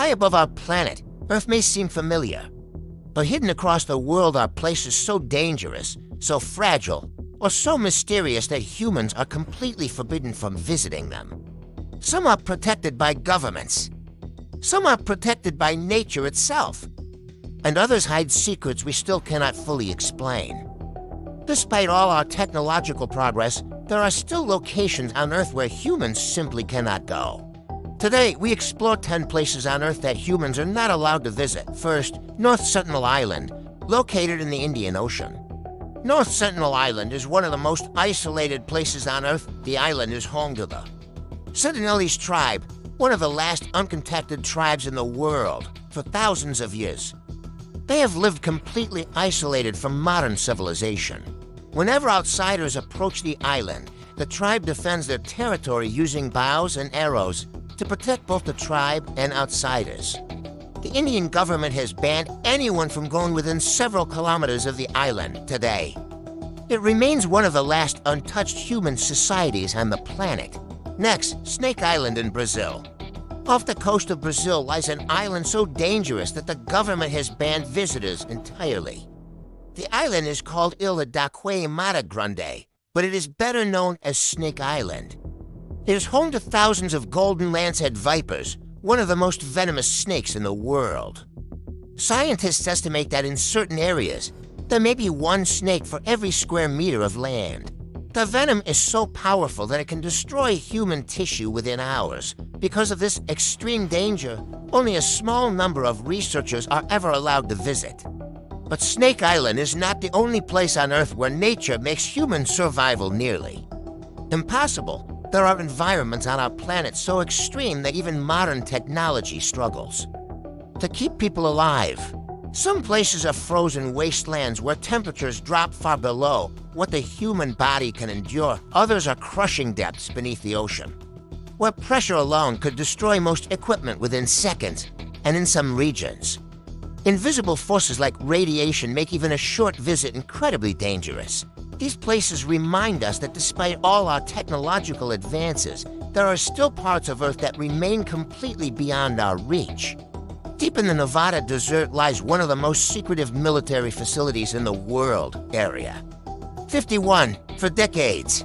High above our planet, Earth may seem familiar, but hidden across the world are places so dangerous, so fragile, or so mysterious that humans are completely forbidden from visiting them. Some are protected by governments. Some are protected by nature itself. And others hide secrets we still cannot fully explain. Despite all our technological progress, there are still locations on Earth where humans simply cannot go. Today, we explore 10 places on Earth that humans are not allowed to visit. First, North Sentinel Island, located in the Indian Ocean. North Sentinel Island is one of the most isolated places on Earth. The island is home to the Sentinelese tribe, one of the last uncontacted tribes in the world, for thousands of years. They have lived completely isolated from modern civilization. Whenever outsiders approach the island, the tribe defends their territory using bows and arrows to protect both the tribe and outsiders. The Indian government has banned anyone from going within several kilometers of the island today. It remains one of the last untouched human societies on the planet. Next, Snake Island in Brazil. Off the coast of Brazil lies an island so dangerous that the government has banned visitors entirely. The island is called Ilha da Mata Grande, but it is better known as Snake Island. It is home to thousands of golden lancehead vipers, one of the most venomous snakes in the world. Scientists estimate that in certain areas, there may be one snake for every square meter of land. The venom is so powerful that it can destroy human tissue within hours. Because of this extreme danger, only a small number of researchers are ever allowed to visit. But Snake Island is not the only place on Earth where nature makes human survival nearly impossible. There are environments on our planet so extreme that even modern technology struggles to keep people alive. Some places are frozen wastelands where temperatures drop far below what the human body can endure. Others are crushing depths beneath the ocean, where pressure alone could destroy most equipment within seconds, and in some regions, invisible forces like radiation make even a short visit incredibly dangerous. These places remind us that despite all our technological advances, there are still parts of Earth that remain completely beyond our reach. Deep in the Nevada desert lies one of the most secretive military facilities in the world area. 51 for decades.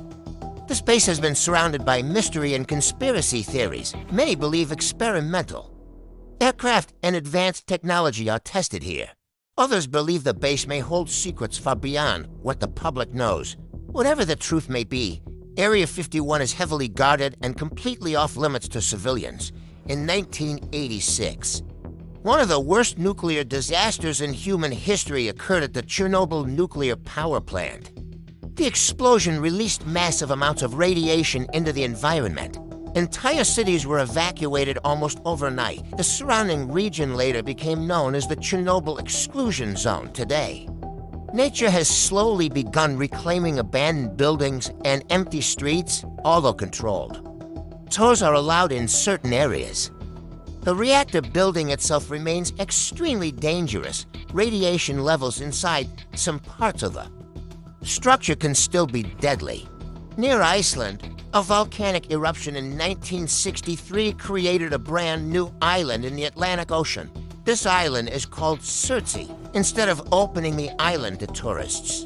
This base has been surrounded by mystery and conspiracy theories, many believe experimental. Aircraft and advanced technology are tested here. Others believe the base may hold secrets far beyond what the public knows. Whatever the truth may be, Area 51 is heavily guarded and completely off limits to civilians. In 1986, one of the worst nuclear disasters in human history occurred at the Chernobyl nuclear power plant. The explosion released massive amounts of radiation into the environment. Entire cities were evacuated almost overnight. The surrounding region later became known as the Chernobyl exclusion zone today. Nature has slowly begun reclaiming abandoned buildings and empty streets, although controlled. Tours are allowed in certain areas. The reactor building itself remains extremely dangerous. Radiation levels inside some parts of the structure can still be deadly. Near Iceland, a volcanic eruption in 1963 created a brand new island in the Atlantic Ocean. This island is called Surtsey, instead of opening the island to tourists.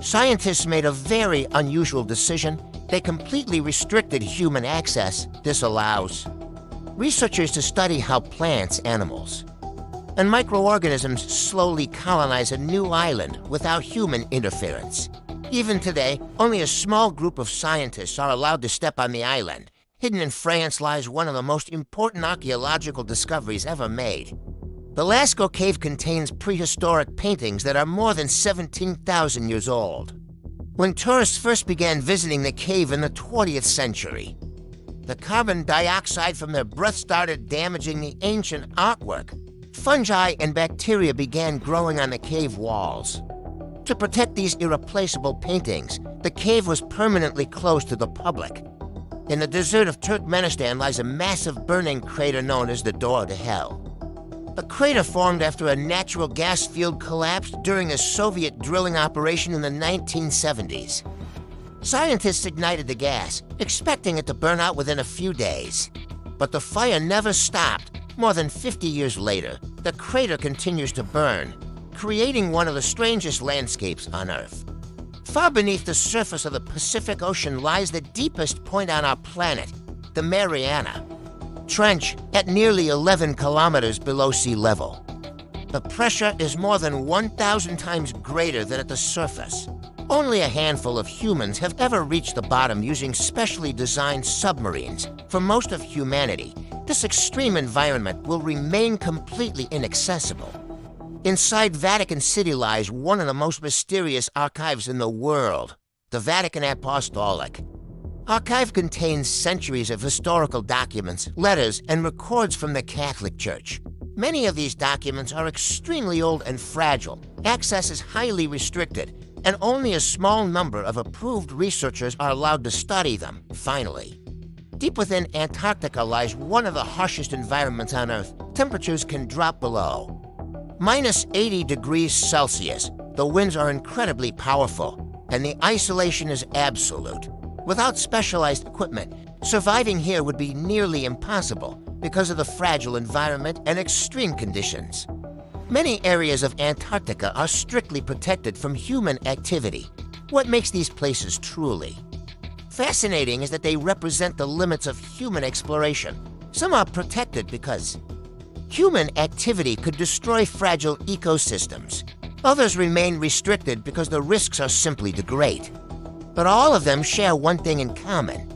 Scientists made a very unusual decision. They completely restricted human access. This allows researchers to study how plants, animals, and microorganisms slowly colonize a new island without human interference. Even today, only a small group of scientists are allowed to step on the island. Hidden in France lies one of the most important archaeological discoveries ever made. The Lascaux Cave contains prehistoric paintings that are more than 17,000 years old. When tourists first began visiting the cave in the 20th century, the carbon dioxide from their breath started damaging the ancient artwork. Fungi and bacteria began growing on the cave walls. To protect these irreplaceable paintings, the cave was permanently closed to the public. In the desert of Turkmenistan lies a massive burning crater known as the Door to Hell. The crater formed after a natural gas field collapsed during a Soviet drilling operation in the 1970s. Scientists ignited the gas, expecting it to burn out within a few days. But the fire never stopped. More than 50 years later, the crater continues to burn, creating one of the strangest landscapes on Earth. Far beneath the surface of the Pacific Ocean lies the deepest point on our planet, the Mariana Trench, at nearly 11 kilometers below sea level. The pressure is more than 1,000 times greater than at the surface. Only a handful of humans have ever reached the bottom using specially designed submarines. For most of humanity, this extreme environment will remain completely inaccessible. Inside Vatican City lies one of the most mysterious archives in the world, the Vatican Apostolic. Archive contains centuries of historical documents, letters, and records from the Catholic Church. Many of these documents are extremely old and fragile. Access is highly restricted, and only a small number of approved researchers are allowed to study them, finally. Deep within Antarctica lies one of the harshest environments on Earth. Temperatures can drop below -80 degrees Celsius. The winds are incredibly powerful, and the isolation is absolute. Without specialized equipment, surviving here would be nearly impossible because of the fragile environment and extreme conditions. Many areas of Antarctica are strictly protected from human activity. What makes these places truly fascinating is that they represent the limits of human exploration. Some are protected because human activity could destroy fragile ecosystems. Others remain restricted because the risks are simply too great. But all of them share one thing in common.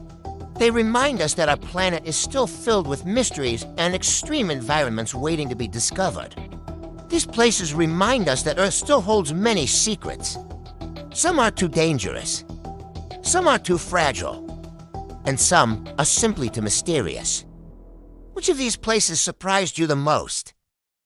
They remind us that our planet is still filled with mysteries and extreme environments waiting to be discovered. These places remind us that Earth still holds many secrets. Some are too dangerous, some are too fragile, and some are simply too mysterious. Which of these places surprised you the most?